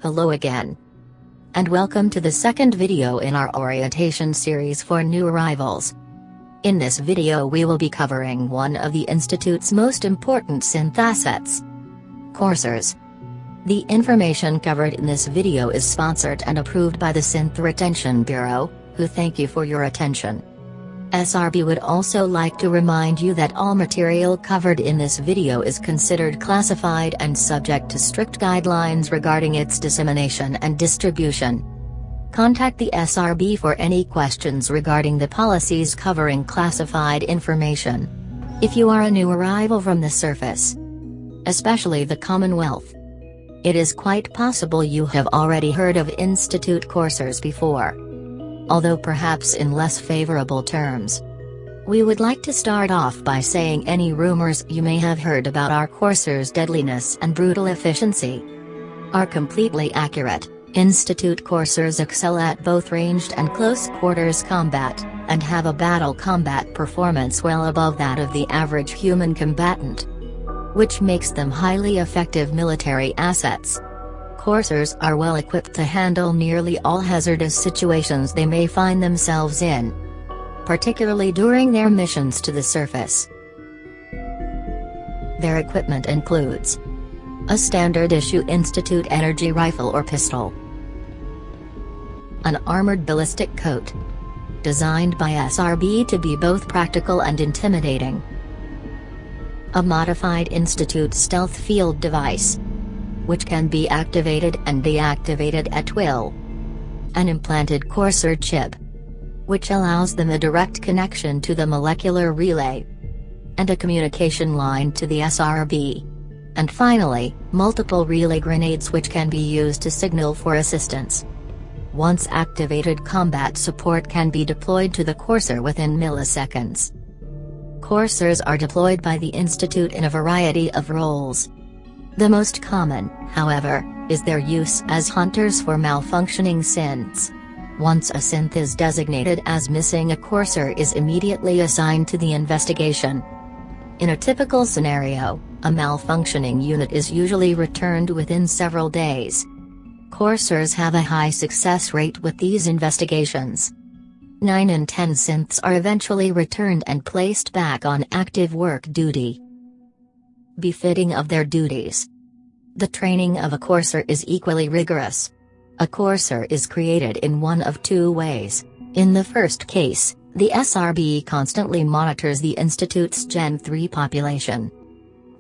Hello again. And welcome to the second video in our orientation series for new arrivals. In this video we will be covering one of the Institute's most important synth assets: coursers. The information covered in this video is sponsored and approved by the Synth Retention Bureau, who thank you for your attention. SRB would also like to remind you that all material covered in this video is considered classified and subject to strict guidelines regarding its dissemination and distribution. Contact the SRB for any questions regarding the policies covering classified information. If you are a new arrival from the surface, especially the Commonwealth, it is quite possible you have already heard of Institute coursers before, although perhaps in less favorable terms. We would like to start off by saying any rumors you may have heard about our coursers' deadliness and brutal efficiency are completely accurate. Institute coursers excel at both ranged and close quarters combat, and have a battle combat performance well above that of the average human combatant, which makes them highly effective military assets. Coursers are well equipped to handle nearly all hazardous situations they may find themselves in, particularly during their missions to the surface. Their equipment includes a standard-issue Institute energy rifle or pistol, an armored ballistic coat, designed by SRB to be both practical and intimidating, a modified Institute stealth field device, which can be activated and deactivated at will, an implanted courser chip, which allows them a direct connection to the molecular relay, and a communication line to the SRB. And finally, multiple relay grenades which can be used to signal for assistance. Once activated, combat support can be deployed to the courser within milliseconds. Coursers are deployed by the Institute in a variety of roles. The most common, however, is their use as hunters for malfunctioning synths. Once a synth is designated as missing, a courser is immediately assigned to the investigation. In a typical scenario, a malfunctioning unit is usually returned within several days. Coursers have a high success rate with these investigations. 9 in 10 synths are eventually returned and placed back on active work duty, befitting of their duties. The training of a courser is equally rigorous. A courser is created in one of two ways. In the first case, the SRB constantly monitors the Institute's Gen 3 population.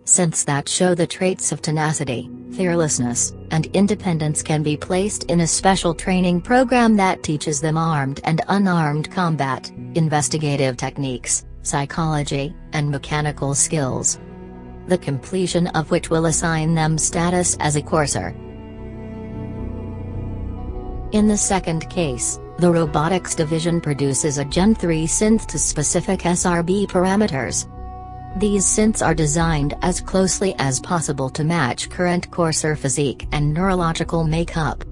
Synths that show the traits of tenacity, fearlessness, and independence can be placed in a special training program that teaches them armed and unarmed combat, investigative techniques, psychology, and mechanical skills, the completion of which will assign them status as a courser. In the second case, the Robotics Division produces a Gen 3 synth to specific SRB parameters. These synths are designed as closely as possible to match current courser physique and neurological makeup.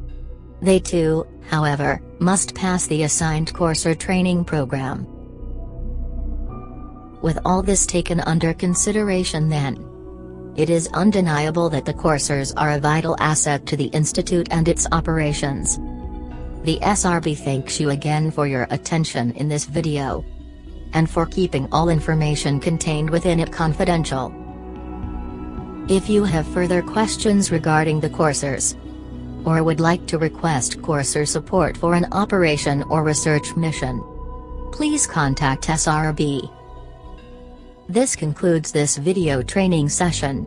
They too, however, must pass the assigned courser training program. With all this taken under consideration, then, it is undeniable that the coursers are a vital asset to the Institute and its operations. The SRB thanks you again for your attention in this video, and for keeping all information contained within it confidential. If you have further questions regarding the coursers, or would like to request courser support for an operation or research mission, please contact SRB. This concludes this video training session.